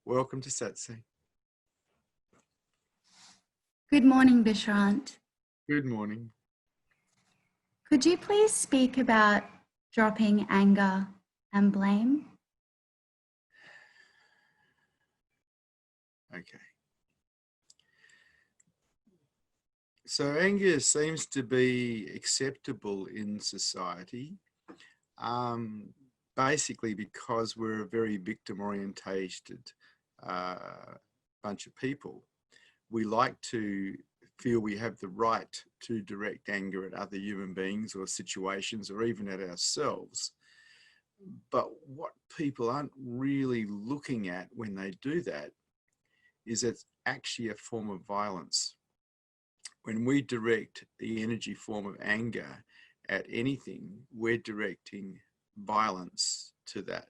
Welcome to Satsang. Good morning, Vishrant. Good morning. Could you please speak about dropping anger and blame? Okay. So anger seems to be acceptable in society, basically because we're a very victim-orientated bunch of people. We like to feel we have the right to direct anger at other human beings or situations or even at ourselves. But what people aren't really looking at when they do that is it's actually a form of violence. When we direct the energy form of anger at anything, we're directing violence to that.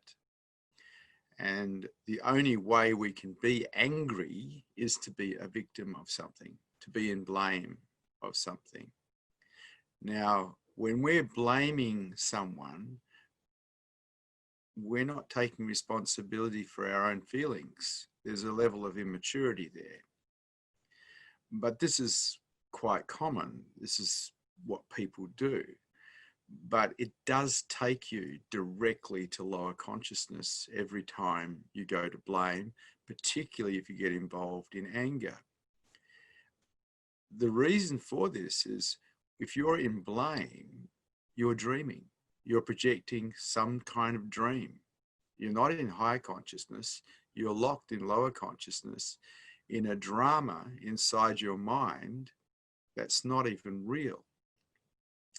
And the only way we can be angry is to be a victim of something, to be in blame of something. Now, when we're blaming someone, we're not taking responsibility for our own feelings. There's a level of immaturity there. But this is quite common. This is what people do. But it does take you directly to lower consciousness every time you go to blame, particularly if you get involved in anger. The reason for this is if you're in blame, you're dreaming. You're projecting some kind of dream. You're not in high consciousness. You're locked in lower consciousness in a drama inside your mind that's not even real.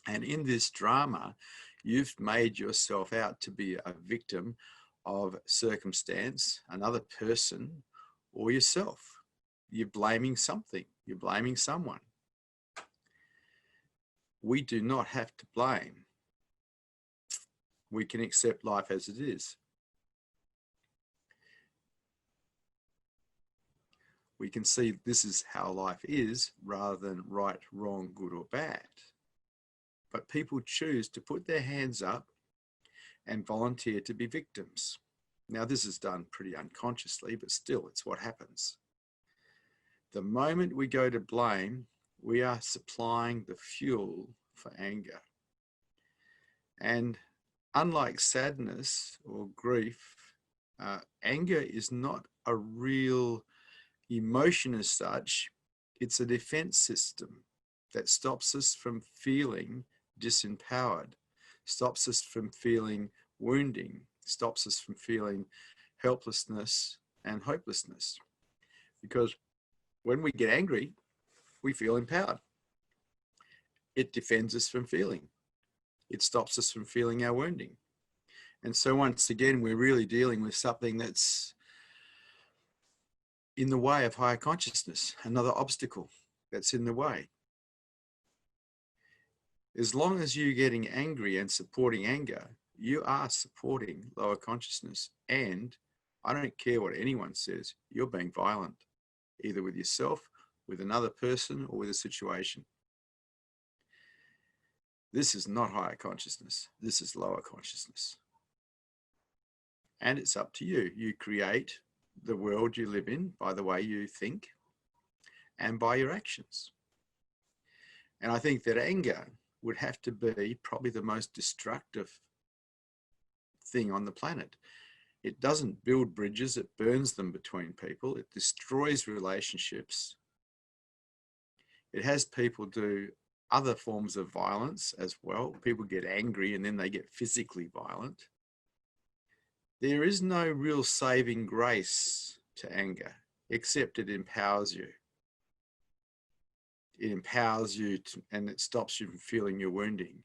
And in this drama, you've made yourself out to be a victim of circumstance, another person, or yourself. You're blaming something. You're blaming someone. We do not have to blame. We can accept life as it is. We can see this is how life is rather than right, wrong, good or bad. But people choose to put their hands up and volunteer to be victims. Now, this is done pretty unconsciously, but still, it's what happens. The moment we go to blame, we are supplying the fuel for anger. And unlike sadness or grief, anger is not a real emotion as such. It's a defense system that stops us from feeling disempowered, stops us from feeling wounding, stops us from feeling helplessness and hopelessness. Because when we get angry, we feel empowered. It defends us from feeling. It stops us from feeling our wounding. And so once again, we're really dealing with something that's in the way of higher consciousness, another obstacle that's in the way. As long as you're getting angry and supporting anger, you are supporting lower consciousness. And I don't care what anyone says, you're being violent, either with yourself, with another person, or with a situation. This is not higher consciousness. This is lower consciousness. And it's up to you. You create the world you live in by the way you think and by your actions. And I think that anger would have to be probably the most destructive thing on the planet. It doesn't build bridges, it burns them between people, it destroys relationships. It has people do other forms of violence as well. People get angry and then they get physically violent. There is no real saving grace to anger, except it empowers you. It empowers you and it stops you from feeling your wounding.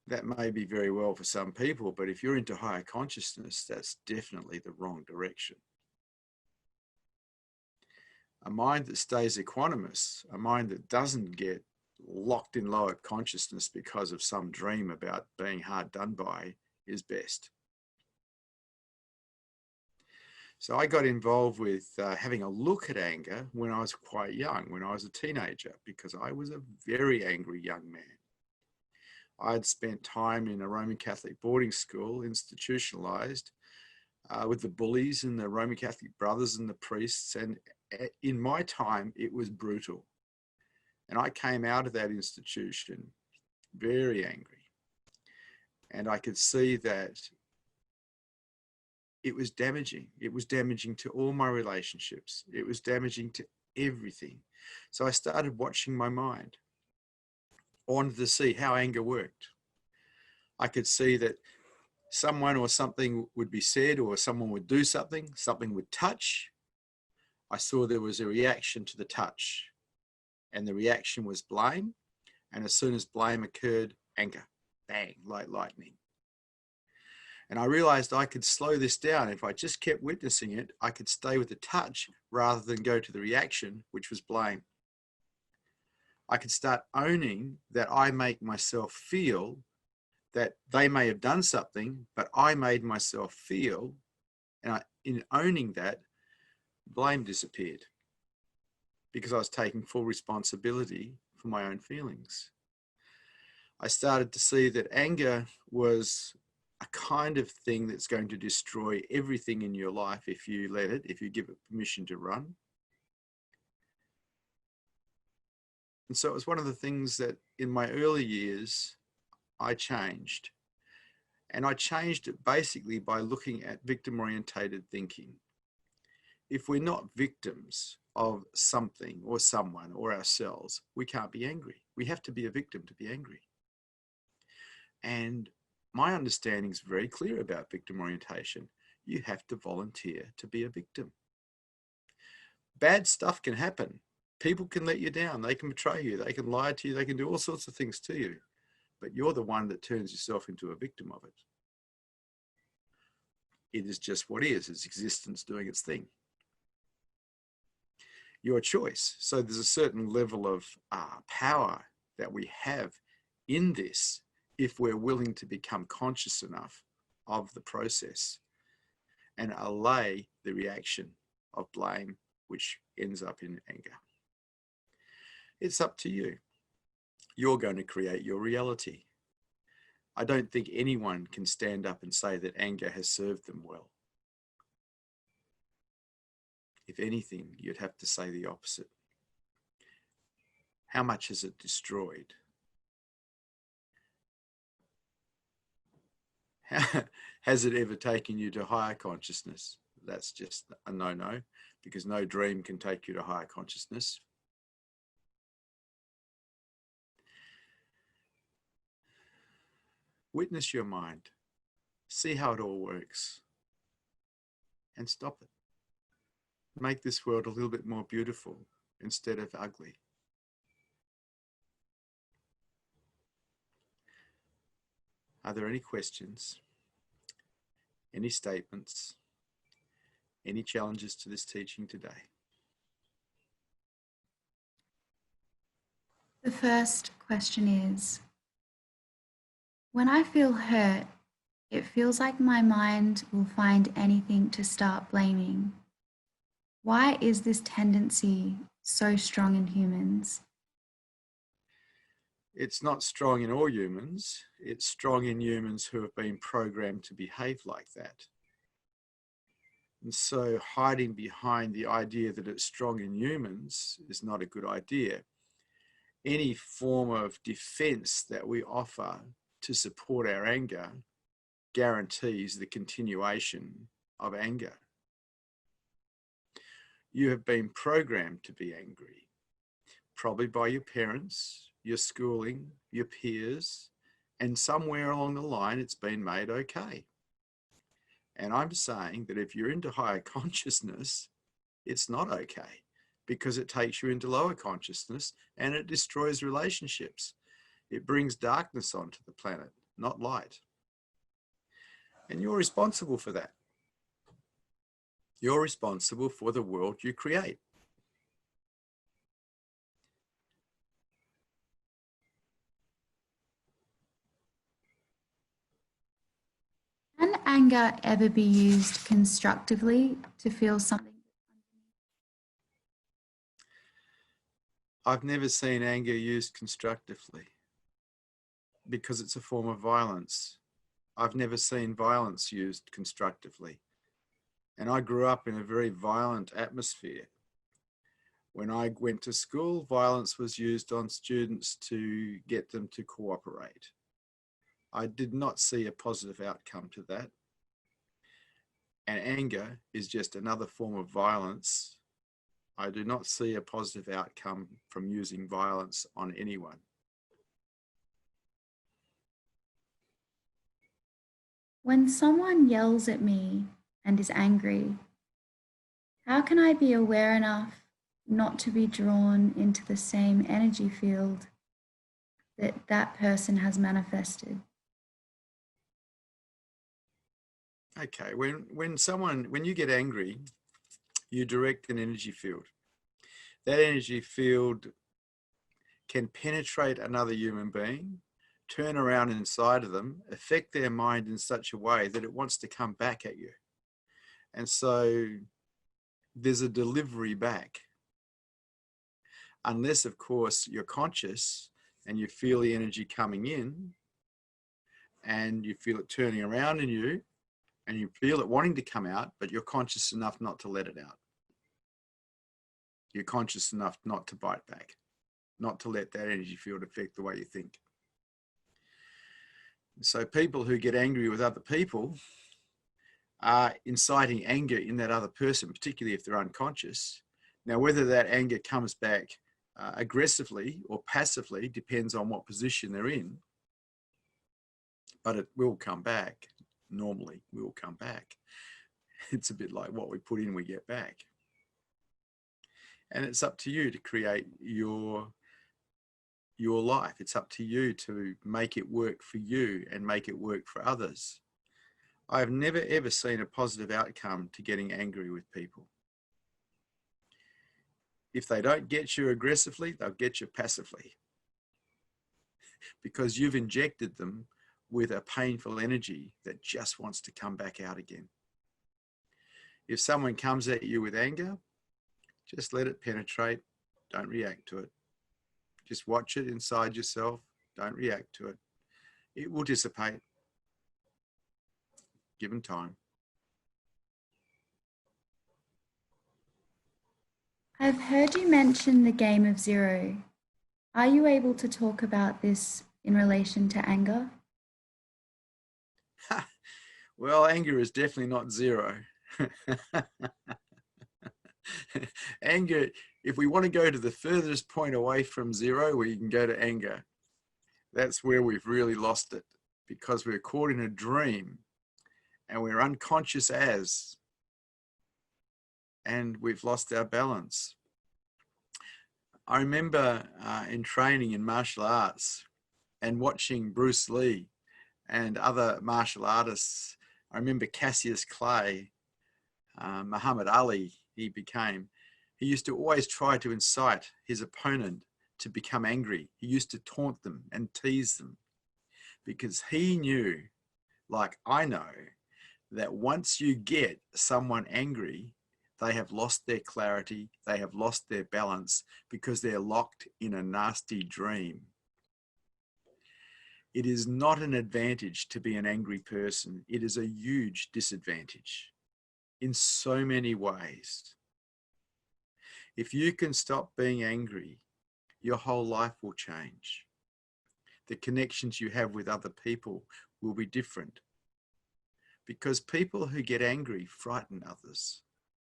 That may be very well for some people, but if you're into higher consciousness, that's definitely the wrong direction. A mind that stays equanimous, a mind that doesn't get locked in lower consciousness because of some dream about being hard done by, is best. So I got involved with having a look at anger when I was quite young, when I was a teenager, because I was a very angry young man. I had spent time in a Roman Catholic boarding school, institutionalized, with the bullies and the Roman Catholic brothers and the priests. And in my time, it was brutal. And I came out of that institution very angry. And I could see that it was damaging. It was damaging to all my relationships. It was damaging to everything. So I started watching my mind. I wanted to see how anger worked. I could see that someone or something would be said, or someone would do something, something would touch. I saw there was a reaction to the touch, and the reaction was blame. And as soon as blame occurred, anger, bang, like lightning. And I realized I could slow this down. If I just kept witnessing it, I could stay with the touch rather than go to the reaction, which was blame. I could start owning that I make myself feel that they may have done something, but I made myself feel, and in owning that, blame disappeared because I was taking full responsibility for my own feelings. I started to see that anger was a kind of thing that's going to destroy everything in your life if you let it, if you give it permission to run. And so it was one of the things that in my early years, I changed. And I changed it basically by looking at victim-orientated thinking. If we're not victims of something or someone or ourselves, we can't be angry. We have to be a victim to be angry. And my understanding is very clear about victim orientation. You have to volunteer to be a victim. Bad stuff can happen. People can let you down. They can betray you. They can lie to you. They can do all sorts of things to you. But you're the one that turns yourself into a victim of it. It is just what is. It's existence doing its thing. Your choice. So there's a certain level of power that we have in this if we're willing to become conscious enough of the process and allay the reaction of blame, which ends up in anger. It's up to you. You're going to create your reality. I don't think anyone can stand up and say that anger has served them well. If anything, you'd have to say the opposite. How much has it destroyed? Has it ever taken you to higher consciousness? That's just a no-no, because no dream can take you to higher consciousness. Witness your mind. See how it all works. And stop it. Make this world a little bit more beautiful instead of ugly. Are there any questions? Any statements? Any challenges to this teaching today? The first question is, when I feel hurt, it feels like my mind will find anything to start blaming. Why is this tendency so strong in humans? It's not strong in all humans. It's strong in humans who have been programmed to behave like that. And so hiding behind the idea that it's strong in humans is not a good idea. Any form of defense that we offer to support our anger guarantees the continuation of anger. You have been programmed to be angry, probably by your parents, your schooling, your peers, and somewhere along the line it's been made okay. And I'm saying that if you're into higher consciousness, it's not okay, because it takes you into lower consciousness and it destroys relationships. It brings darkness onto the planet, not light. And you're responsible for that. You're responsible for the world you create. Can anger ever be used constructively to feel something? I've never seen anger used constructively because it's a form of violence. I've never seen violence used constructively And I grew up in a very violent atmosphere. When I went to school, violence was used on students to get them to cooperate. I did not see a positive outcome to that. And anger is just another form of violence. I do not see a positive outcome from using violence on anyone. When someone yells at me and is angry, how can I be aware enough not to be drawn into the same energy field that that person has manifested? Okay, when you get angry, you direct an energy field. That energy field can penetrate another human being, turn around inside of them, affect their mind in such a way that it wants to come back at you. And so there's a delivery back. Unless, of course, you're conscious and you feel the energy coming in and you feel it turning around in you and you feel it wanting to come out, but you're conscious enough not to let it out. You're conscious enough not to bite back, not to let that energy field affect the way you think. So people who get angry with other people are inciting anger in that other person, particularly if they're unconscious. Now, whether that anger comes back aggressively or passively depends on what position they're in, but it will come back. Normally will come back. It's a bit like what we put in, we get back. And it's up to you to create your life. It's up to you to make it work for you and make it work for others. I've never ever seen a positive outcome to getting angry with people. If they don't get you aggressively, they'll get you passively because you've injected them with a painful energy that just wants to come back out again. If someone comes at you with anger, just let it penetrate. Don't react to it. Just watch it inside yourself. Don't react to it. It will dissipate. Give them time. I've heard you mention the game of Xero. Are you able to talk about this in relation to anger? Well, anger is definitely not zero. Anger, if we want to go to the furthest point away from zero, we can go to anger. That's where we've really lost it because we're caught in a dream and we're unconscious and we've lost our balance. I remember in training in martial arts and watching Bruce Lee and other martial artists. I remember Cassius Clay, Muhammad Ali, he used to always try to incite his opponent to become angry. He used to taunt them and tease them because he knew, like I know, that once you get someone angry, they have lost their clarity, they have lost their balance because they're locked in a nasty dream. It is not an advantage to be an angry person. It is a huge disadvantage in so many ways. If you can stop being angry, your whole life will change. The connections you have with other people will be different because people who get angry frighten others.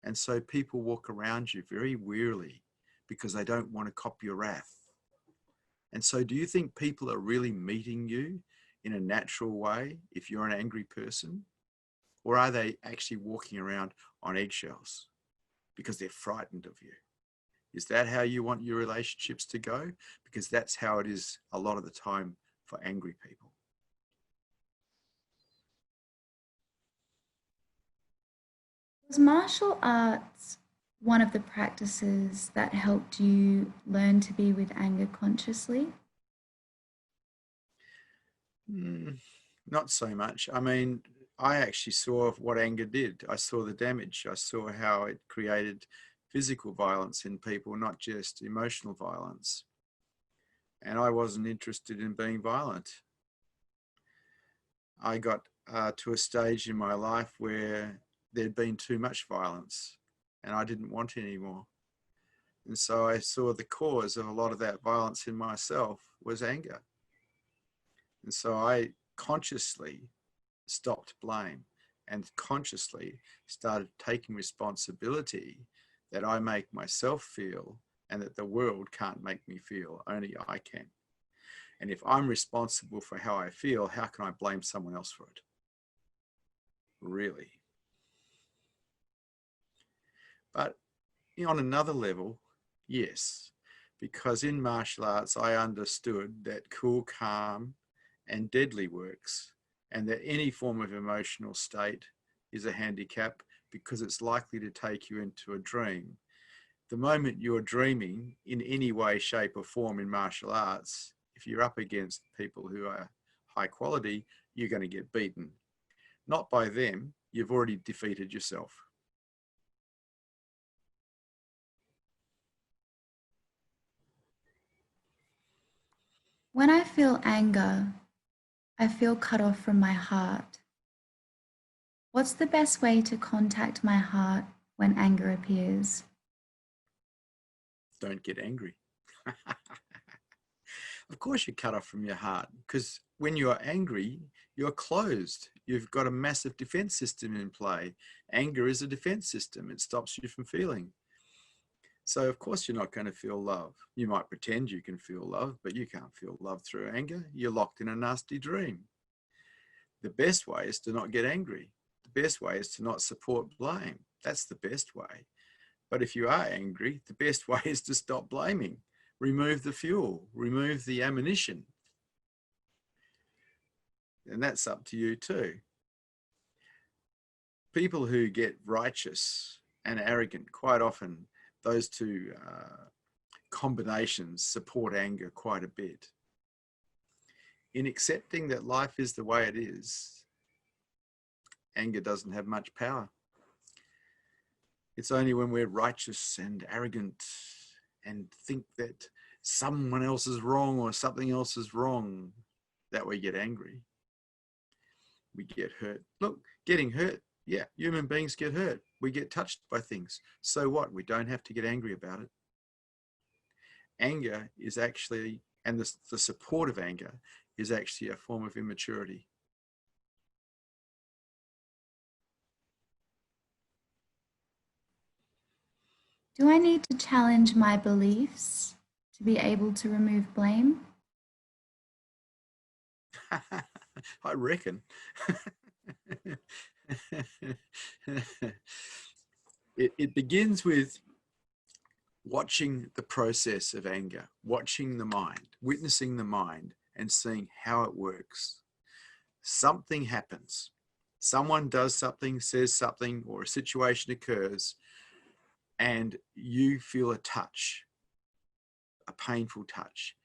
And so people walk around you very wearily because they don't want to cop your wrath. And so do you think people are really meeting you in a natural way if you're an angry person? Or are they actually walking around on eggshells because they're frightened of you? Is that how you want your relationships to go? Because that's how it is a lot of the time for angry people. Was martial arts one of the practices that helped you learn to be with anger consciously? Not so much. I mean, I actually saw what anger did. I saw the damage. I saw how it created physical violence in people, not just emotional violence. And I wasn't interested in being violent. I got to a stage in my life where there'd been too much violence and I didn't want any more. And so I saw the cause of a lot of that violence in myself was anger. And so I consciously stopped blame and consciously started taking responsibility that I make myself feel and that the world can't make me feel, only I can. And if I'm responsible for how I feel, how can I blame someone else for it? Really? But on another level, yes, because in martial arts, I understood that cool, calm, and deadly works, and that any form of emotional state is a handicap because it's likely to take you into a dream. The moment you're dreaming in any way, shape, or form in martial arts, if you're up against people who are high quality, you're going to get beaten. Not by them, you've already defeated yourself. When I feel anger, I feel cut off from my heart. What's the best way to contact my heart when anger appears? Don't get angry. Of course you're cut off from your heart, because when you're angry, you're closed. You've got a massive defense system in play. Anger is a defense system. It stops you from feeling. So of course you're not going to feel love. You might pretend you can feel love, but you can't feel love through anger. You're locked in a nasty dream. The best way is to not get angry. The best way is to not support blame. That's the best way. But if you are angry, the best way is to stop blaming. Remove the fuel, remove the ammunition. And that's up to you too. People who get righteous and arrogant, quite often those two combinations support anger quite a bit. In accepting that life is the way it is, anger doesn't have much power. It's only when we're righteous and arrogant and think that someone else is wrong or something else is wrong that we get angry. We get hurt. Look, getting hurt, yeah, human beings get hurt. We get touched by things. So what? We don't have to get angry about it. Anger is actually, and the support of anger is actually a form of immaturity. Do I need to challenge my beliefs to be able to remove blame? I reckon. It begins with watching the process of anger, watching the mind, witnessing the mind and seeing how it works. Something happens. Someone does something, says something, or a situation occurs, and you feel a touch, a painful touch.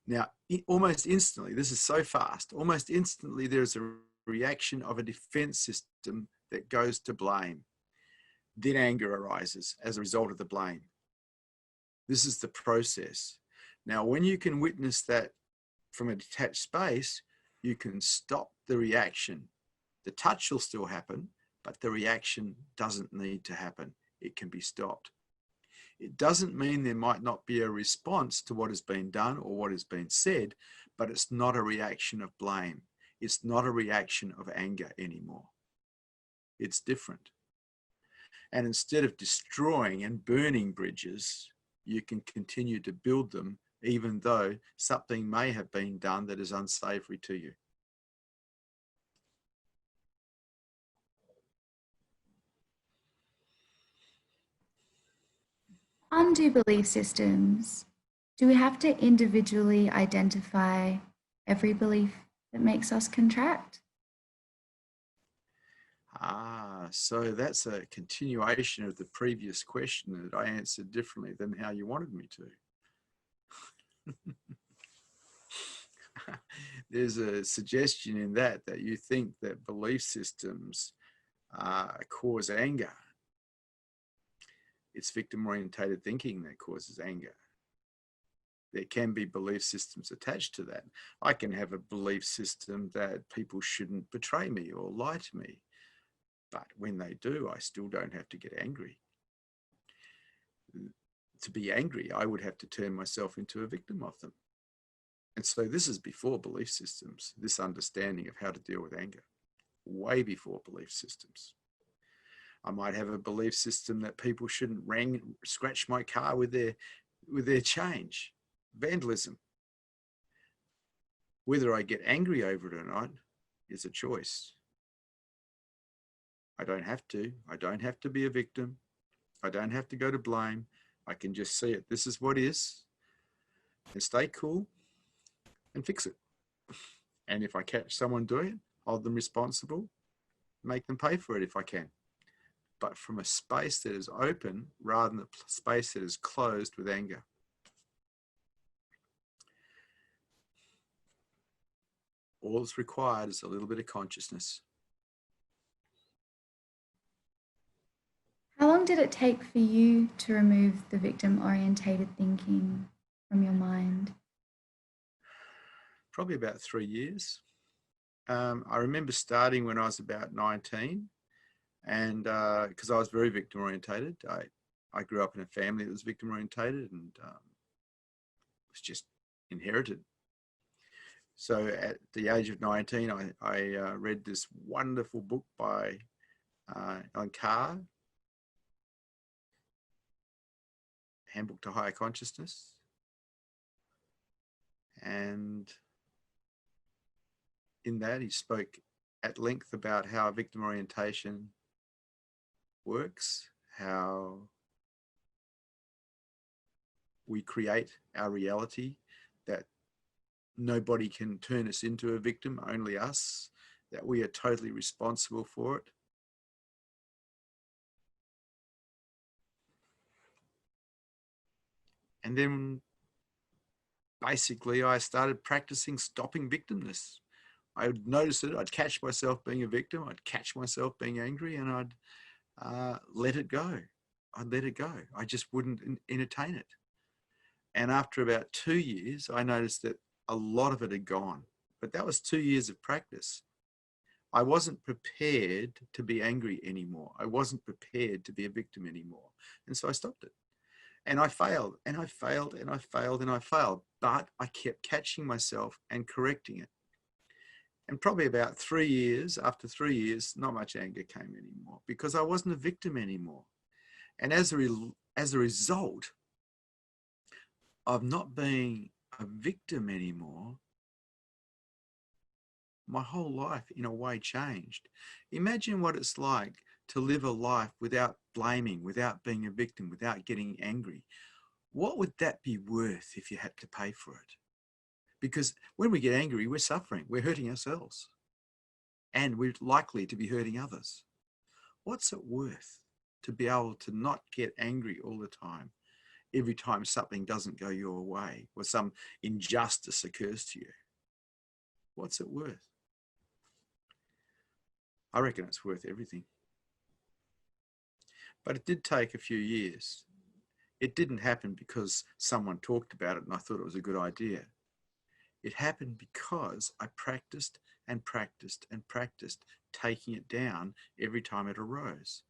Now, almost instantly, this is so fast, almost instantly there's a reaction of a defense system that goes to blame. Then anger arises as a result of the blame. This is the process. Now, when you can witness that from a detached space, you can stop the reaction. The touch will still happen, but the reaction doesn't need to happen. It can be stopped. It doesn't mean there might not be a response to what has been done or what has been said, but it's not a reaction of blame. It's not a reaction of anger anymore. It's different. And instead of destroying and burning bridges, you can continue to build them, even though something may have been done that is unsavory to you. Undo belief systems. Do we have to individually identify every belief that makes us contract? So that's a continuation of the previous question that I answered differently than how you wanted me to. There's a suggestion in that you think that belief systems cause anger. It's victim-orientated thinking that causes anger. There can be belief systems attached to that. I can have a belief system that people shouldn't betray me or lie to me, But when they do, I still don't have to get angry. To be angry, I would have to turn myself into a victim of them. And so this is before belief systems, this understanding of how to deal with anger, way before belief systems. I might have a belief system that people shouldn't scratch my car with their change. Vandalism. Whether I get angry over it or not is a choice. I don't have to. I don't have to be a victim. I don't have to go to blame. I can just see it. This is what is. And stay cool and fix it. And if I catch someone doing it, hold them responsible, make them pay for it if I can. But from a space that is open rather than a space that is closed with anger. All that's required is a little bit of consciousness. How long did it take for you to remove the victim-orientated thinking from your mind? Probably about 3 years. I remember starting when I was about 19, and because I was very victim orientated. I grew up in a family that was victim orientated, and it was just inherited. So at the age of 19, I read this wonderful book by on Carr, Handbook to Higher Consciousness, and in that he spoke at length about how victim orientation works, how we create our reality, that nobody can turn us into a victim, only us, that we are totally responsible for it. And then basically I started practicing stopping victimness. I would notice it, I'd catch myself being a victim, I'd catch myself being angry, and I'd let it go. I'd let it go. I just wouldn't entertain it. And after about 2 years, I noticed that a lot of it had gone. But that was 2 years of practice. I wasn't prepared to be angry anymore. I wasn't prepared to be a victim anymore. And so I stopped it. And I failed, and I failed, and I failed, and I failed. But I kept catching myself and correcting it. And probably about 3 years, after 3 years, not much anger came anymore because I wasn't a victim anymore. And as a result of not being a victim anymore, my whole life in a way changed. Imagine what it's like to live a life without blaming, without being a victim, without getting angry. What would that be worth if you had to pay for it? Because when we get angry, we're suffering, we're hurting ourselves, and we're likely to be hurting others. What's it worth to be able to not get angry all the time, every time something doesn't go your way or some injustice occurs to you? What's it worth? I reckon it's worth everything. But it did take a few years. It didn't happen because someone talked about it and I thought it was a good idea. It happened because I practiced and practiced and practiced, taking it down every time it arose,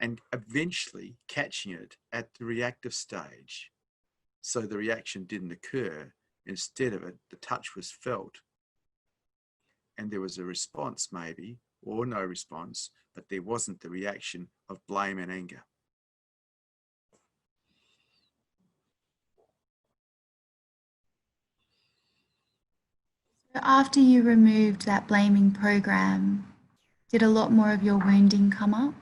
and eventually catching it at the reactive stage. So the reaction didn't occur. Instead of it, the touch was felt. And there was a response maybe, or no response, but there wasn't the reaction of blame and anger. So after you removed that blaming program, did a lot more of your wounding come up?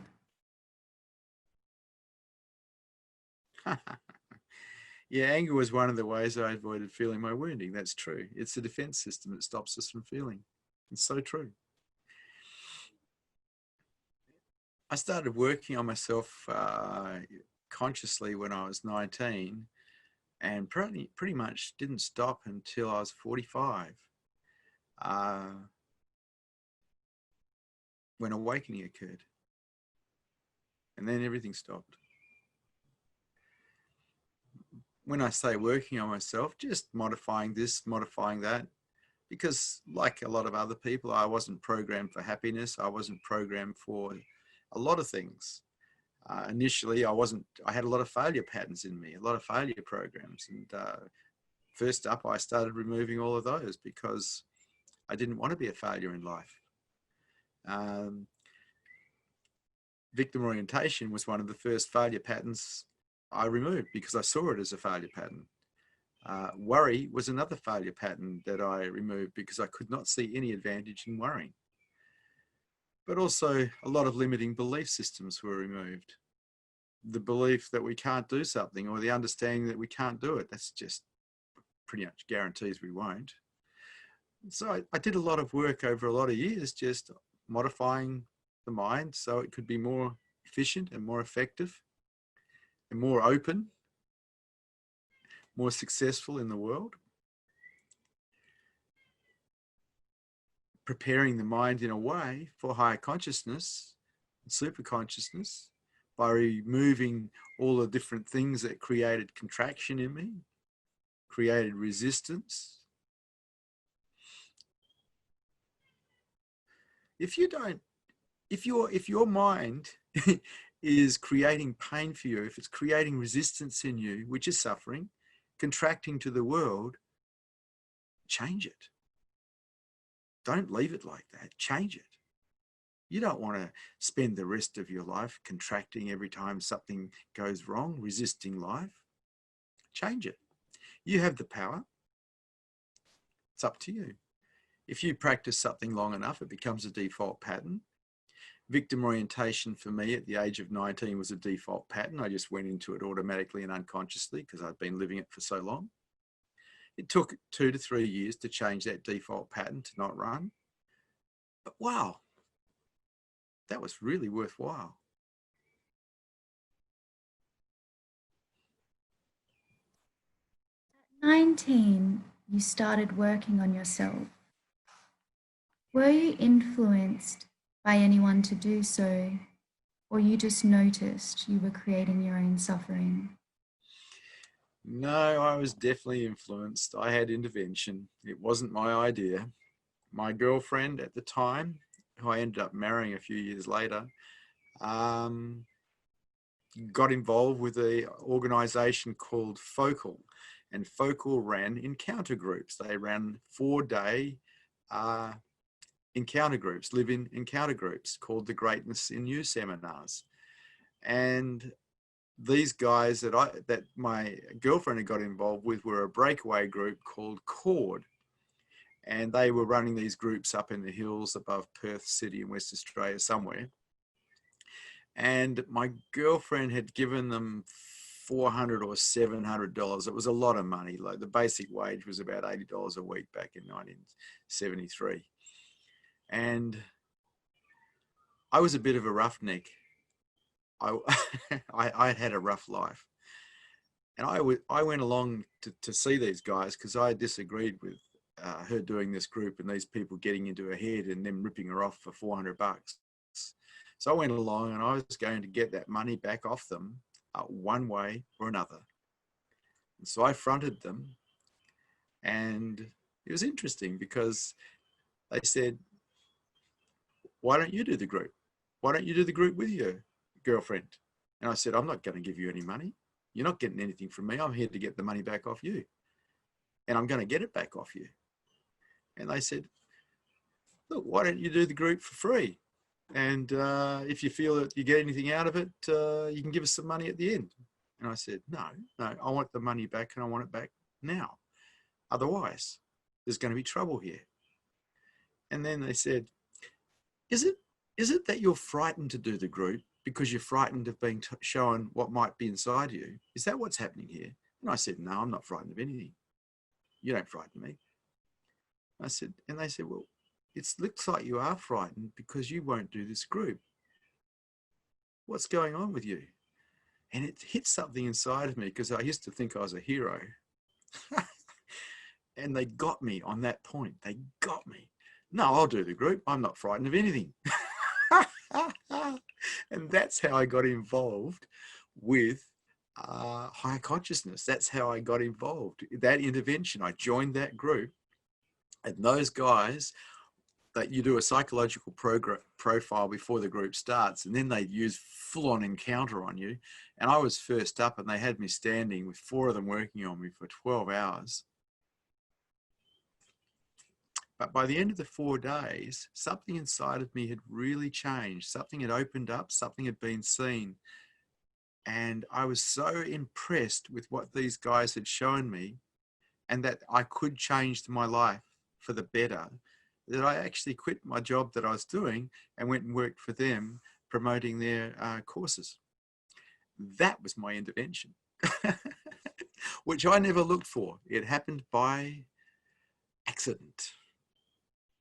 Yeah, anger was one of the ways I avoided feeling my wounding. That's true. It's the defense system that stops us from feeling. It's so true. I started working on myself consciously when I was 19, and pretty much didn't stop until I was 45, when awakening occurred. And then everything stopped. When I say working on myself, just modifying this, modifying that, because like a lot of other people, I wasn't programmed for happiness. I wasn't programmed for a lot of things. Initially, I had a lot of failure patterns in me, a lot of failure programs. And first up, I started removing all of those because I didn't want to be a failure in life. Victim orientation was one of the first failure patterns I removed because I saw it as a failure pattern. Worry was another failure pattern that I removed because I could not see any advantage in worrying. But also a lot of limiting belief systems were removed. The belief that we can't do something, or the understanding that we can't do it, that's just pretty much guarantees we won't. So I did a lot of work over a lot of years, just modifying the mind so it could be more efficient and more effective and more open, more successful in the world. Preparing the mind in a way for higher consciousness and super consciousness by removing all the different things that created contraction in me, created resistance. If your mind is creating pain for you, if it's creating resistance in you, which is suffering, contracting to the world, change it. Don't leave it like that. Change it. You don't want to spend the rest of your life contracting every time something goes wrong, resisting life. Change it. You have the power. It's up to you. If you practice something long enough, it becomes a default pattern. Victim orientation for me at the age of 19 was a default pattern. I just went into it automatically and unconsciously because I'd been living it for so long. It took 2 to 3 years to change that default pattern to not run. But wow, that was really worthwhile. At 19, you started working on yourself. Were you influenced by anyone to do so, or you just noticed you were creating your own suffering? No, I was definitely influenced. I had intervention. It wasn't my idea. My girlfriend at the time, who I ended up marrying a few years later, got involved with an organization called Focal. And Focal ran encounter groups. They ran 4-day encounter groups, live-in encounter groups called the Greatness in You seminars. And these guys that my girlfriend had got involved with were a breakaway group called Cord. And they were running these groups up in the hills above Perth City in West Australia somewhere. And my girlfriend had given them $400 or $700. It was a lot of money. Like the basic wage was about $80 a week back in 1973. And I was a bit of a roughneck. I had a rough life. And I went along to see these guys because I disagreed with her doing this group and these people getting into her head and them ripping her off for $400. So I went along and I was going to get that money back off them one way or another. And so I fronted them, and it was interesting because they said, why don't you do the group? Why don't you do the group with your girlfriend? And I said, I'm not going to give you any money. You're not getting anything from me. I'm here to get the money back off you. And I'm going to get it back off you. And they said, look, why don't you do the group for free? And if you feel that you get anything out of it, you can give us some money at the end. And I said, no, I want the money back and I want it back now. Otherwise, there's going to be trouble here. And then they said, is it that you're frightened to do the group because you're frightened of being shown what might be inside you? Is that what's happening here? And I said, no, I'm not frightened of anything. You don't frighten me. I said, and they said, well, it looks like you are frightened because you won't do this group. What's going on with you? And it hit something inside of me because I used to think I was a hero. And they got me on that point. They got me. No, I'll do the group. I'm not frightened of anything. And that's how I got involved with higher consciousness. That's how I got involved. That intervention, I joined that group. And those guys that you do a psychological profile before the group starts, and then they use full-on encounter on you. And I was first up, and they had me standing with 4 of them working on me for 12 hours. But by the end of the 4 days, something inside of me had really changed. Something had opened up, something had been seen. And I was so impressed with what these guys had shown me, and that I could change my life for the better, that I actually quit my job that I was doing and went and worked for them, promoting their courses. That was my intervention, which I never looked for. It happened by accident.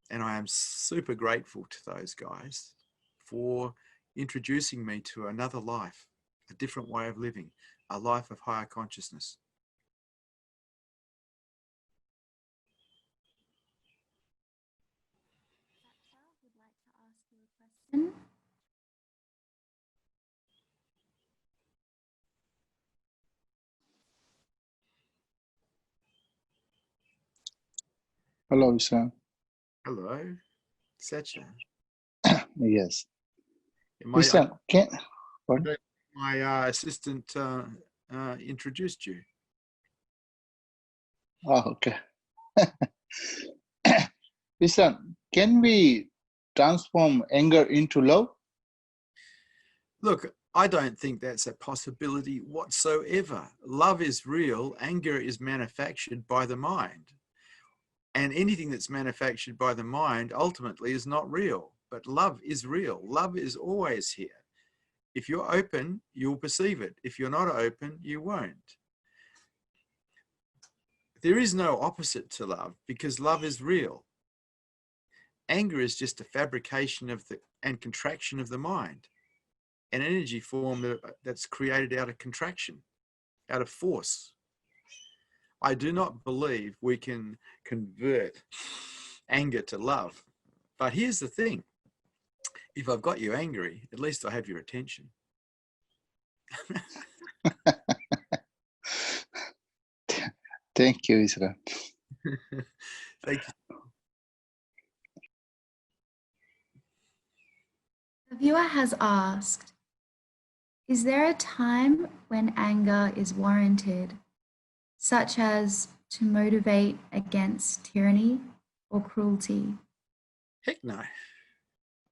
And I am super grateful to those guys for introducing me to another life, a different way of living, a life of higher consciousness. Hello, Vishrant. Hello, Satsang. Yes. My assistant introduced you. Oh, okay. Vishrant, can we transform anger into love? Look, I don't think that's a possibility whatsoever. Love is real. Anger is manufactured by the mind. And anything that's manufactured by the mind ultimately is not real. But love is real. Love is always here. If you're open, you'll perceive it. If you're not open, you won't. There is no opposite to love, because love is real. Anger is just a fabrication of and contraction of the mind, an energy form that's created out of contraction, out of force. I do not believe we can convert anger to love. But here's the thing. If I've got you angry, at least I have your attention. Thank you, Xero. Thank you. The viewer has asked, is there a time when anger is warranted, such as to motivate against tyranny or cruelty? Heck no.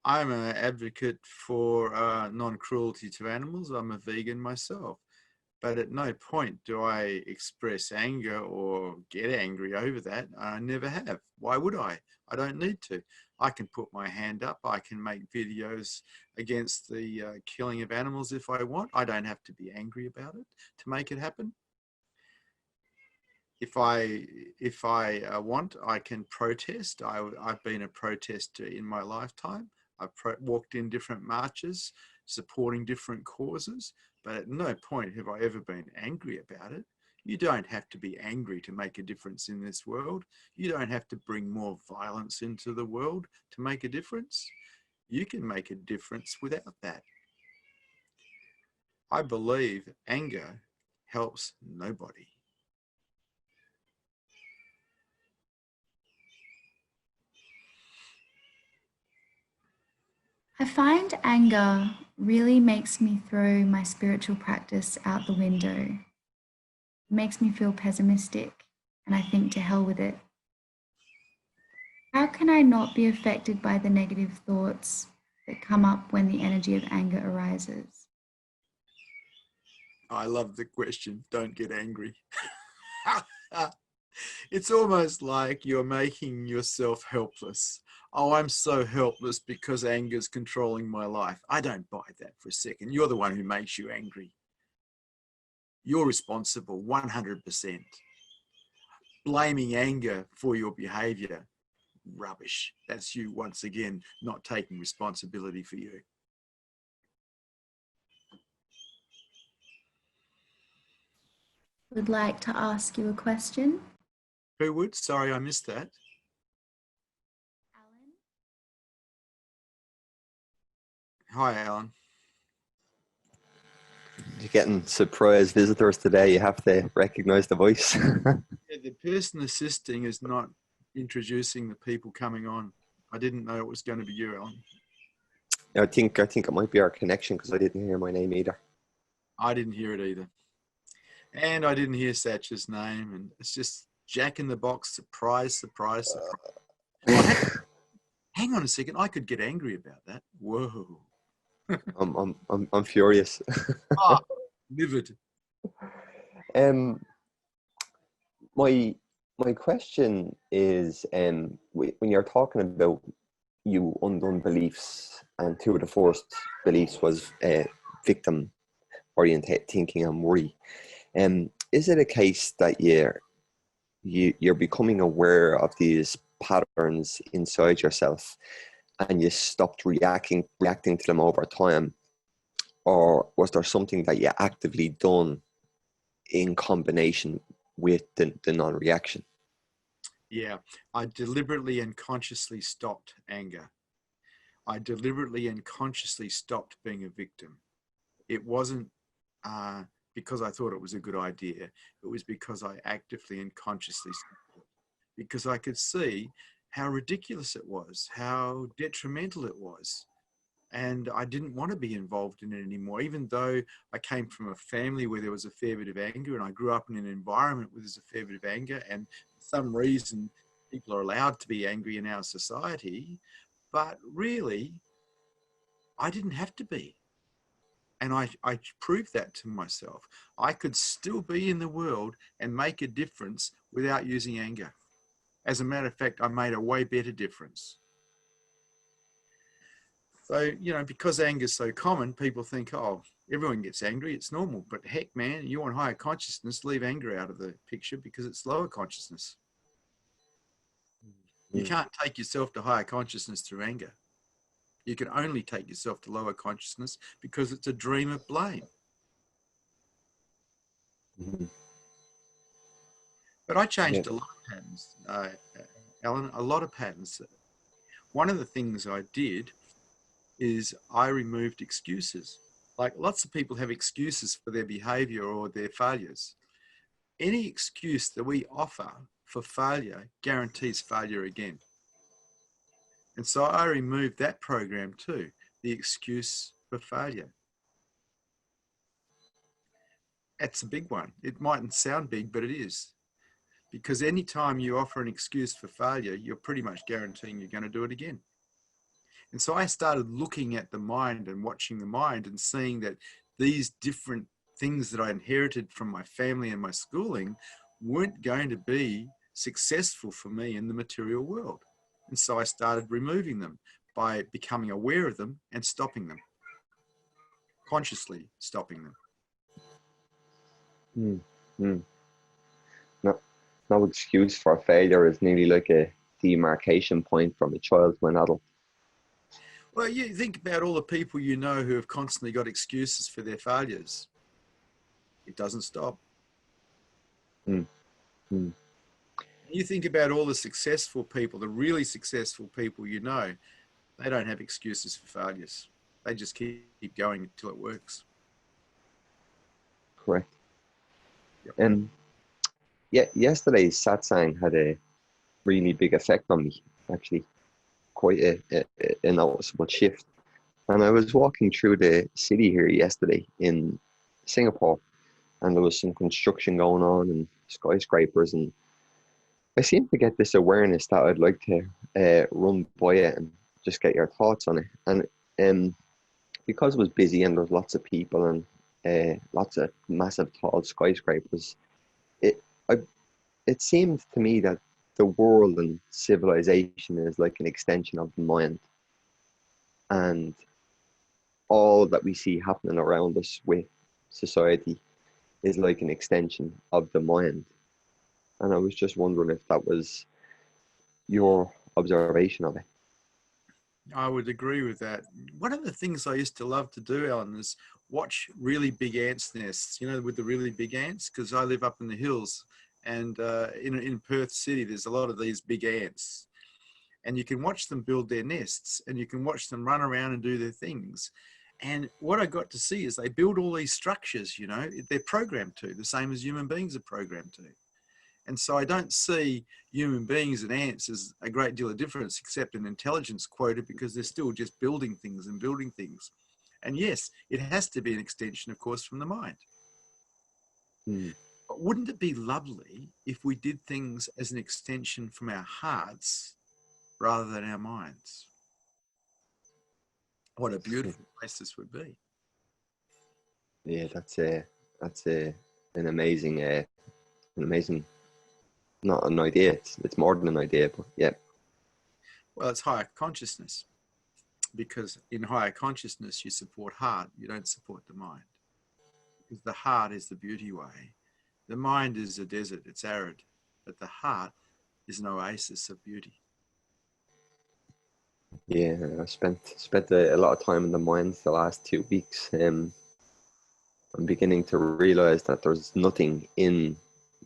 I'm an advocate for non-cruelty to animals. I'm a vegan myself. But at no point do I express anger or get angry over that. I never have. Why would I? I don't need to. I can put my hand up. I can make videos against the killing of animals if I want. I don't have to be angry about it to make it happen. If I want, I can protest. I've been a protester in my lifetime. I've walked in different marches, supporting different causes, but at no point have I ever been angry about it. You don't have to be angry to make a difference in this world. You don't have to bring more violence into the world to make a difference. You can make a difference without that. I believe anger helps nobody. I find anger really makes me throw my spiritual practice out the window. It makes me feel pessimistic, and I think to hell with it. How can I not be affected by the negative thoughts that come up when the energy of anger arises? I love the question. Don't get angry. It's almost like you're making yourself helpless. Oh, I'm so helpless because anger's controlling my life. I don't buy that for a second. You're the one who makes you angry. You're responsible 100%. Blaming anger for your behavior, rubbish. That's you once again not taking responsibility for you. Would like to ask you a question. Who would? Sorry, I missed that. Alan? Hi, Alan. You're getting surprise visitors today. You have to recognize the voice. Yeah, the person assisting is not introducing the people coming on. I didn't know it was going to be you, Alan. I think it might be our connection because I didn't hear my name either. I didn't hear it either. And I didn't hear Satch's name. And it's just Jack in the Box, surprise, surprise, surprise. Hang on a second. I could get angry about that. Whoa. I'm furious. Ah, livid. My question is, when you're talking about you undone beliefs, and two of the first beliefs was victim oriented thinking and worry. Is it a case that you're becoming aware of these patterns inside yourself, and you stopped reacting to them over time, or was there something that you actively done in combination with the non-reaction? Yeah, I deliberately and consciously stopped anger. I deliberately and consciously stopped being a victim. It wasn't because I thought it was a good idea. It was because I actively and consciously stopped it. Because I could see how ridiculous it was, how detrimental it was. And I didn't want to be involved in it anymore, even though I came from a family where there was a fair bit of anger, and I grew up in an environment where there's a fair bit of anger, and for some reason people are allowed to be angry in our society. But really, I didn't have to be. And I proved that to myself. I could still be in the world and make a difference without using anger. As a matter of fact, I made a way better difference. So, because anger is so common, people think, oh, everyone gets angry, it's normal. But heck, man, you want higher consciousness, leave anger out of the picture because it's lower consciousness. You can't take yourself to higher consciousness through anger. You can only take yourself to lower consciousness because it's a dream of blame. Mm-hmm. But I changed a lot of patterns, Alan, a lot of patterns. One of the things I did is I removed excuses. Like lots of people have excuses for their behavior or their failures. Any excuse that we offer for failure guarantees failure again. And so I removed that program too, the excuse for failure. That's a big one. It mightn't sound big, but it is. Because anytime you offer an excuse for failure, you're pretty much guaranteeing you're going to do it again. And so I started looking at the mind and watching the mind and seeing that these different things that I inherited from my family and my schooling weren't going to be successful for me in the material world. And so I started removing them by becoming aware of them and stopping them, consciously stopping them. No excuse for failure is nearly like a demarcation point from a child to an adult. Well, you think about all the people you know who have constantly got excuses for their failures. It doesn't stop. You think about all the successful people, the really successful people you know, they don't have excuses for failures. They just keep going until it works. Correct. Yep. Yesterday's Satsang had a really big effect on me, actually. Quite a noticeable shift. And I was walking through the city here yesterday in Singapore, and there was some construction going on and skyscrapers, and I seem to get this awareness that I'd like to run by it and just get your thoughts on it. And because it was busy and there was lots of people and lots of massive tall skyscrapers, it seemed to me that the world and civilization is like an extension of the mind, and all that we see happening around us with society is like an extension of the mind. And I was just wondering if that was your observation of it. I would agree with that. One of the things I used to love to do, Alan, is watch really big ants' nests, with the really big ants, because I live up in the hills, and in Perth City, there's a lot of these big ants. And you can watch them build their nests, and you can watch them run around and do their things. And what I got to see is they build all these structures, they're programmed to, the same as human beings are programmed to. And so I don't see human beings and ants as a great deal of difference, except an intelligence quota, because they're still just building things and building things. And yes, it has to be an extension, of course, from the mind. But wouldn't it be lovely if we did things as an extension from our hearts rather than our minds? What a beautiful place this would be. Yeah, that's an amazing, not an idea. It's more than an idea, but yeah. Well, it's higher consciousness, because in higher consciousness, you support heart, you don't support the mind. Because the heart is the beauty way. The mind is a desert, it's arid, but the heart is an oasis of beauty. Yeah, I spent a lot of time in the mind the last 2 weeks. I'm beginning to realize that there's nothing in,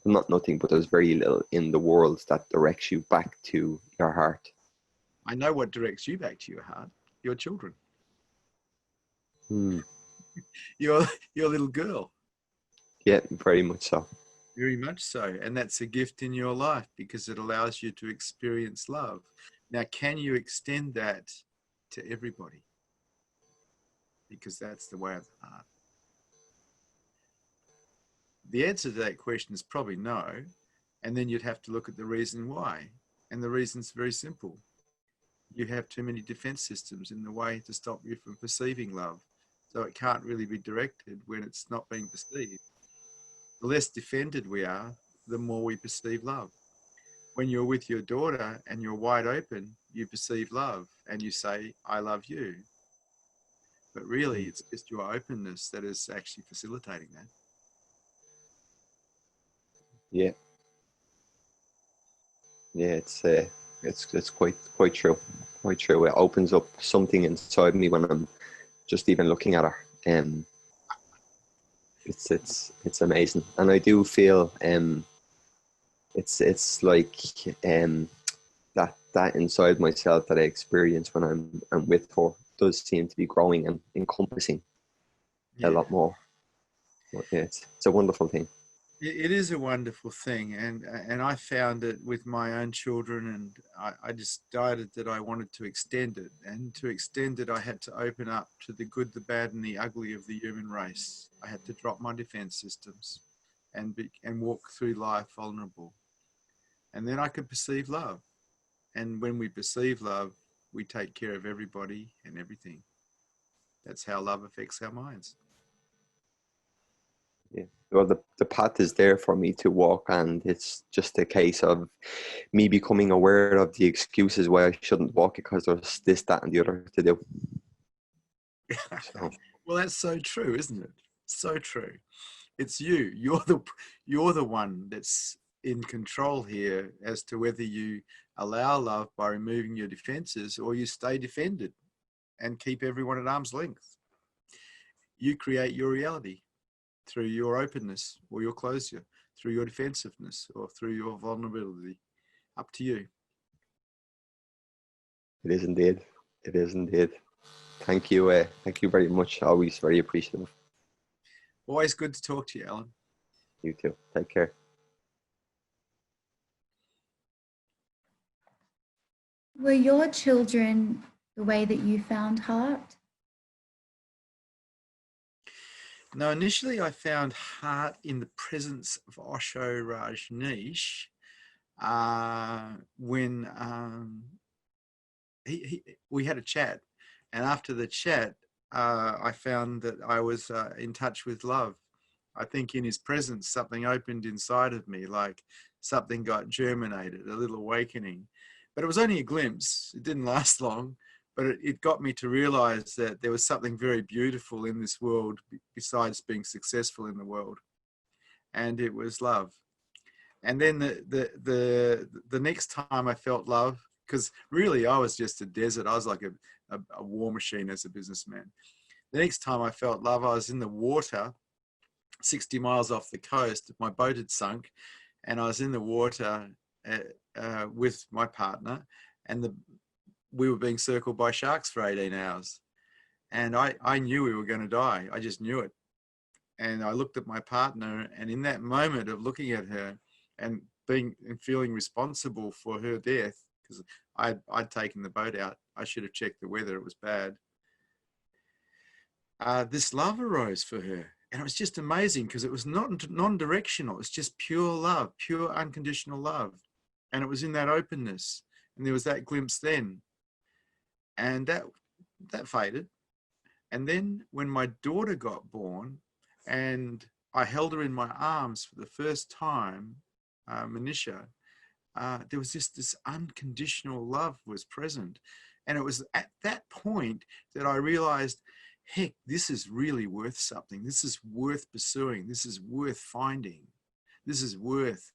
not nothing, but there's very little in the world that directs you back to your heart. I know what directs you back to your heart: your children. Your little girl. Yeah, very much so. Very much so. And that's a gift in your life, because it allows you to experience love. Now, can you extend that to everybody? Because that's the way of the heart. The answer to that question is probably no. And then you'd have to look at the reason why. And the reason's very simple. You have too many defense systems in the way to stop you from perceiving love. So it can't really be directed when it's not being perceived. The less defended we are, the more we perceive love. When you're with your daughter and you're wide open, you perceive love and you say, I love you. But really, it's just your openness that is actually facilitating that. Yeah. Yeah, it's quite true. Quite true. It opens up something inside me when I'm just even looking at her. It's amazing. And I do feel it's like that inside myself that I experience when I'm with her does seem to be growing and encompassing a lot more. But yeah, it's a wonderful thing. It is a wonderful thing, and I found it with my own children, and I decided that I wanted to extend it, and to extend it I had to open up to the good, the bad and the ugly of the human race. I had to drop my defense systems and walk through life vulnerable, and then I could perceive love. And when we perceive love, we take care of everybody and everything. That's how love affects our minds. Yeah. Well, the path is there for me to walk, and it's just a case of me becoming aware of the excuses why I shouldn't walk it, because there's this, that, and the other to do. So. Well, that's so true, isn't it? So true. It's you. You're the one that's in control here as to whether you allow love by removing your defenses, or you stay defended and keep everyone at arm's length. You create your reality through your openness or your closure, through your defensiveness or through your vulnerability. Up to you. It is indeed. It is indeed. Thank you. Thank you very much. Always very appreciative. Always good to talk to you, Alan. You too. Take care. Were your children the way that you found heart? No, initially I found heart in the presence of Osho Rajneesh when we had a chat. And after the chat, I found that I was in touch with love. I think in his presence, something opened inside of me, like something got germinated, a little awakening. But it was only a glimpse. It didn't last long. But it got me to realize that there was something very beautiful in this world besides being successful in the world. And it was love. And then the next time I felt love, because really I was just a desert. I was like a war machine as a businessman. The next time I felt love, I was in the water, 60 miles off the coast. My boat had sunk, and I was in the water with my partner, and we were being circled by sharks for 18 hours. And I knew we were going to die. I just knew it. And I looked at my partner, and in that moment of looking at her and being and feeling responsible for her death, because I'd taken the boat out. I should have checked the weather. It was bad. This love arose for her. And it was just amazing because it was not non-directional. It's just pure love, pure unconditional love. And it was in that openness. And there was that glimpse then. And that faded. And then when my daughter got born and I held her in my arms for the first time, Manisha, there was just this unconditional love was present. And it was at that point that I realized, heck, this is really worth something. This is worth pursuing. This is worth finding. This is worth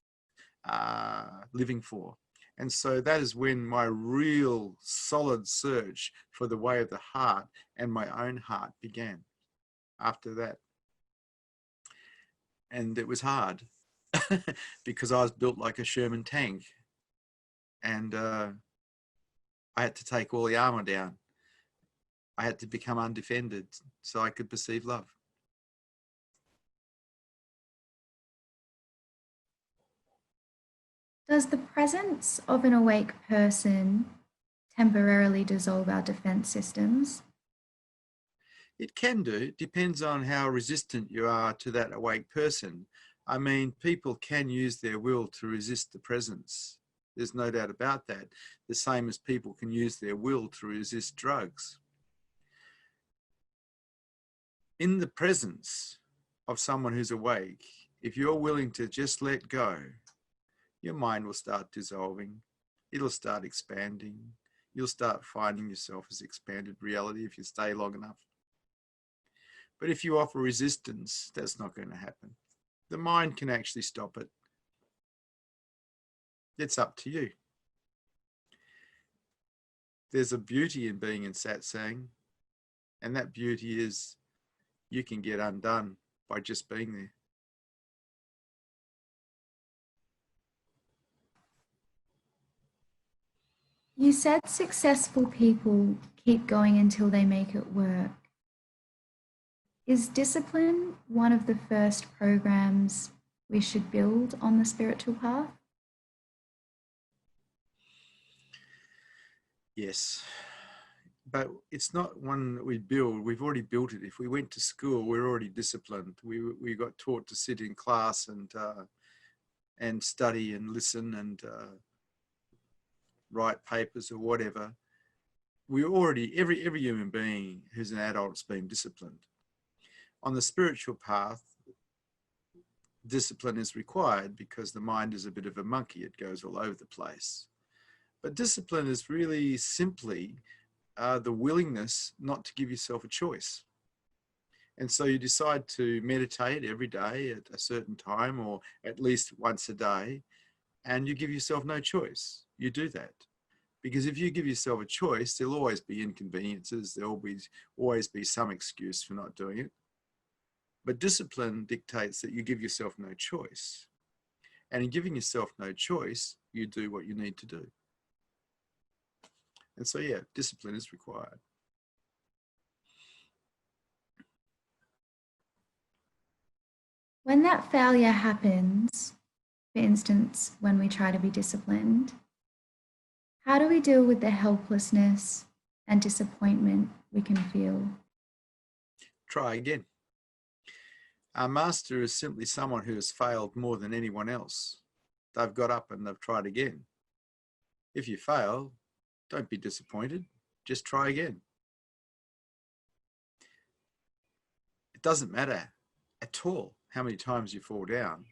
living for. And so that is when my real solid search for the way of the heart and my own heart began after that. And it was hard because I was built like a Sherman tank. And I had to take all the armor down. I had to become undefended so I could perceive love. Does the presence of an awake person temporarily dissolve our defense systems? It can do. It depends on how resistant you are to that awake person. I mean, people can use their will to resist the presence. There's no doubt about that. The same as people can use their will to resist drugs. In the presence of someone who's awake, if you're willing to just let go, your mind will start dissolving. It'll start expanding. You'll start finding yourself as expanded reality if you stay long enough. But if you offer resistance, that's not going to happen. The mind can actually stop it. It's up to you. There's a beauty in being in satsang, and that beauty is you can get undone by just being there. You said successful people keep going until they make it work. Is discipline one of the first programs we should build on the spiritual path? Yes, but it's not one that we build. We've already built it. If we went to school, we're already disciplined. We got taught to sit in class and study and listen and write papers or whatever. We already, every human being who's an adult has been disciplined. On the spiritual path, discipline is required because the mind is a bit of a monkey. It goes all over the place. But discipline is really simply the willingness not to give yourself a choice. And so you decide to meditate every day at a certain time or at least once a day, and you give yourself no choice. You do that. Because if you give yourself a choice, there'll always be inconveniences. There'll always be some excuse for not doing it. But discipline dictates that you give yourself no choice. And in giving yourself no choice, you do what you need to do. And so, yeah, discipline is required. When that failure happens, for instance, when we try to be disciplined, how do we deal with the helplessness and disappointment we can feel? Try again. Our master is simply someone who has failed more than anyone else. They've got up and they've tried again. If you fail, don't be disappointed. Just try again. It doesn't matter at all how many times you fall down.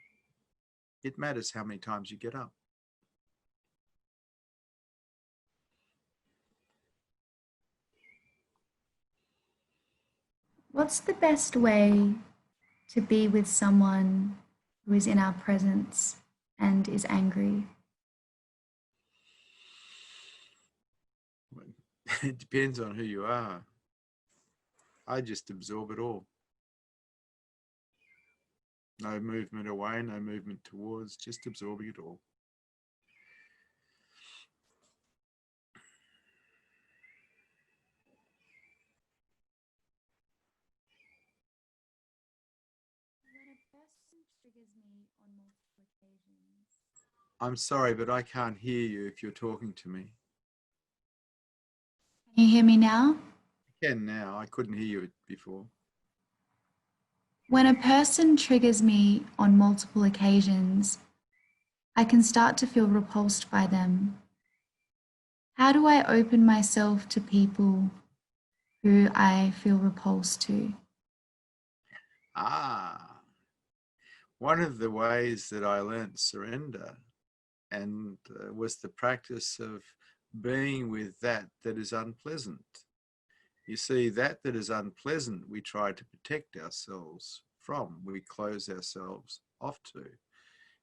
It matters how many times you get up. What's the best way to be with someone who is in our presence and is angry? It depends on who you are. I just absorb it all. No movement away, no movement towards, just absorbing it all. When a person triggers me on multiple occasions, I'm sorry, but I can't hear you if you're talking to me. Can you hear me now? I can now. I couldn't hear you before. When a person triggers me on multiple occasions, I can start to feel repulsed by them. How do I open myself to people who I feel repulsed to? One of the ways that I learnt surrender and was the practice of being with that is unpleasant. You see, that is unpleasant, we try to protect ourselves from, we close ourselves off to.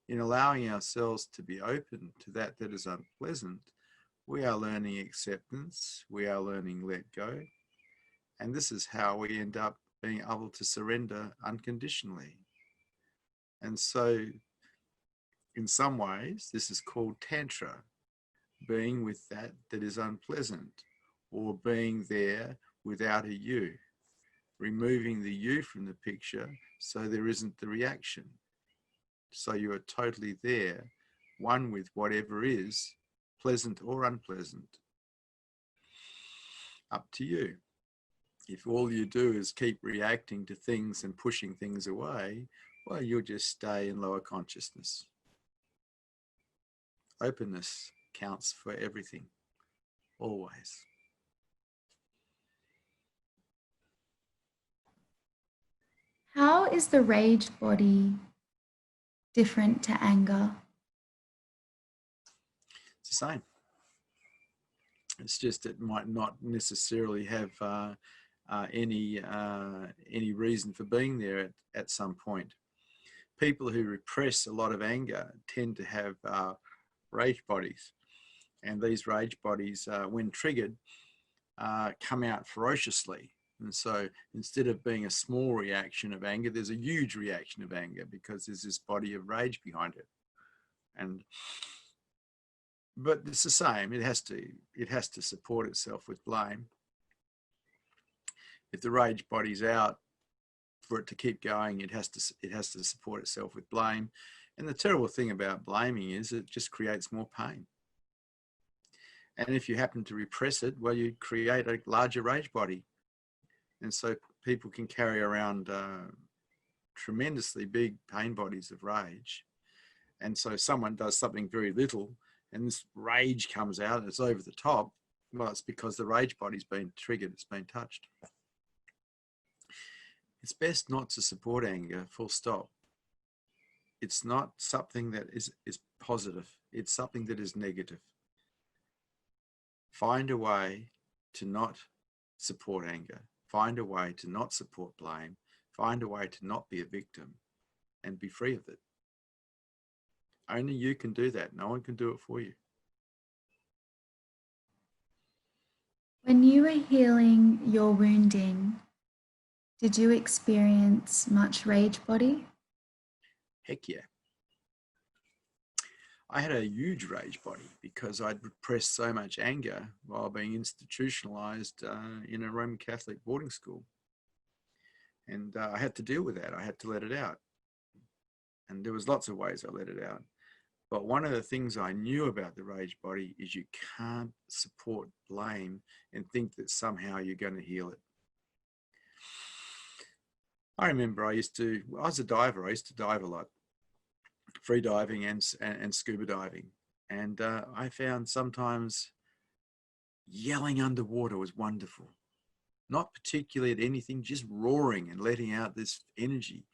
In allowing ourselves to be open to that is unpleasant, we are learning acceptance, we are learning let go, and this is how we end up being able to surrender unconditionally. And so, in some ways, this is called Tantra, being with that is unpleasant, or being there without a you, removing the you from the picture so there isn't the reaction. So you are totally there, one with whatever is, pleasant or unpleasant. Up to you. If all you do is keep reacting to things and pushing things away, well, you'll just stay in lower consciousness. Openness counts for everything, always. How is the rage body different to anger? It's the same. It's just it might not necessarily have any reason for being there at some point. People who repress a lot of anger tend to have rage bodies, and these rage bodies, when triggered, come out ferociously. And so instead of being a small reaction of anger, there's a huge reaction of anger because there's this body of rage behind it. But it's the same. It has to support itself with blame. If the rage body's out, for it to keep going, it has to support itself with blame. And the terrible thing about blaming is it just creates more pain. And if you happen to repress it, well, you create a larger rage body. And so people can carry around tremendously big pain bodies of rage. And so someone does something very little and this rage comes out and it's over the top. Well, it's because the rage body's been triggered, it's been touched. It's best not to support anger, full stop. It's not something that is positive. It's something that is negative. Find a way to not support anger. Find a way to not support blame. Find a way to not be a victim and be free of it. Only you can do that. No one can do it for you. When you were healing your wounding, did you experience much rage body? Heck yeah. I had a huge rage body because I'd repressed so much anger while being institutionalized in a Roman Catholic boarding school. And I had to deal with that. I had to let it out. And there was lots of ways I let it out. But one of the things I knew about the rage body is you can't support blame and think that somehow you're going to heal it. I remember I was a diver. I used to dive a lot, free diving and scuba diving. And I found sometimes yelling underwater was wonderful. Not particularly at anything, just roaring and letting out this energy.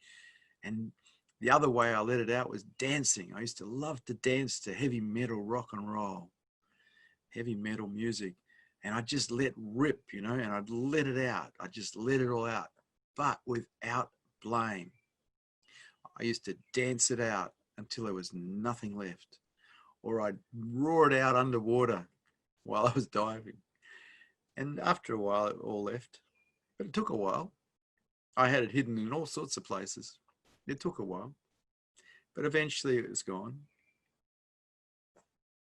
And the other way I let it out was dancing. I used to love to dance to heavy metal, rock and roll, heavy metal music. And I just let rip, and I'd let it out. I just let it all out, but without blame. I used to dance it out until there was nothing left. Or I'd roar it out underwater while I was diving. And after a while, it all left. But it took a while. I had it hidden in all sorts of places. It took a while. But eventually it was gone.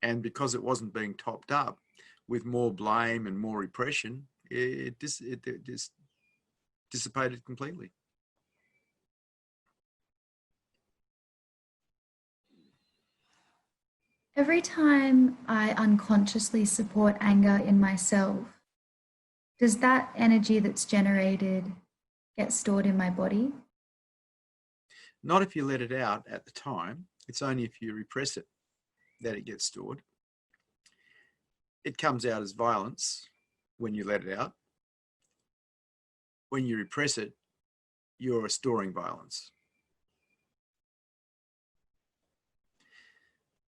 And because it wasn't being topped up with more blame and more repression, it just dissipated completely. Every time I unconsciously support anger in myself, does that energy that's generated get stored in my body? Not if you let it out at the time. It's only if you repress it that it gets stored. It comes out as violence when you let it out. When you repress it, you're storing violence.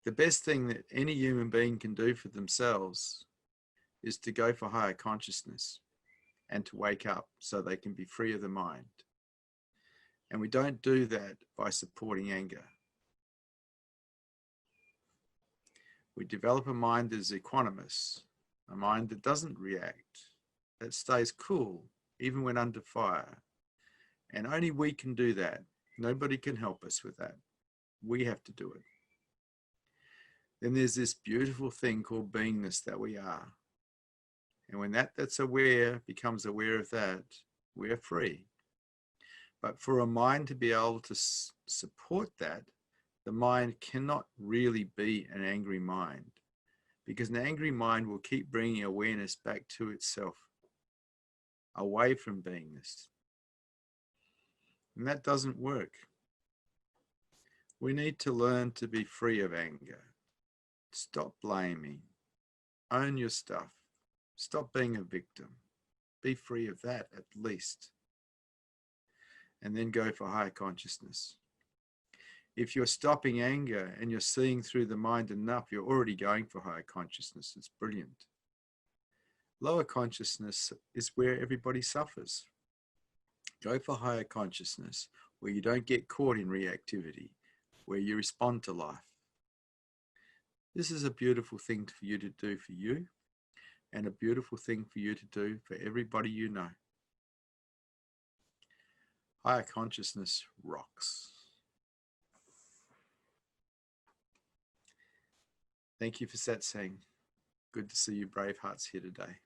The best thing that any human being can do for themselves is to go for higher consciousness and to wake up so they can be free of the mind. And we don't do that by supporting anger. We develop a mind that is equanimous, a mind that doesn't react, that stays cool even when under fire. And only we can do that. Nobody can help us with that. We have to do it. Then there's this beautiful thing called beingness that we are. And when that's aware becomes aware of that, we're free. But for a mind to be able to support that, the mind cannot really be an angry mind, because an angry mind will keep bringing awareness back to itself, away from beingness. And that doesn't work. We need to learn to be free of anger. Stop blaming. Own your stuff. Stop being a victim. Be free of that at least. And then go for higher consciousness. If you're stopping anger and you're seeing through the mind enough, you're already going for higher consciousness. It's brilliant. Lower consciousness is where everybody suffers. Go for higher consciousness, where you don't get caught in reactivity, where you respond to life. This is a beautiful thing for you to do for you, and a beautiful thing for you to do for everybody you know. Higher consciousness rocks. Thank you for Satsang. Good to see you brave hearts here today.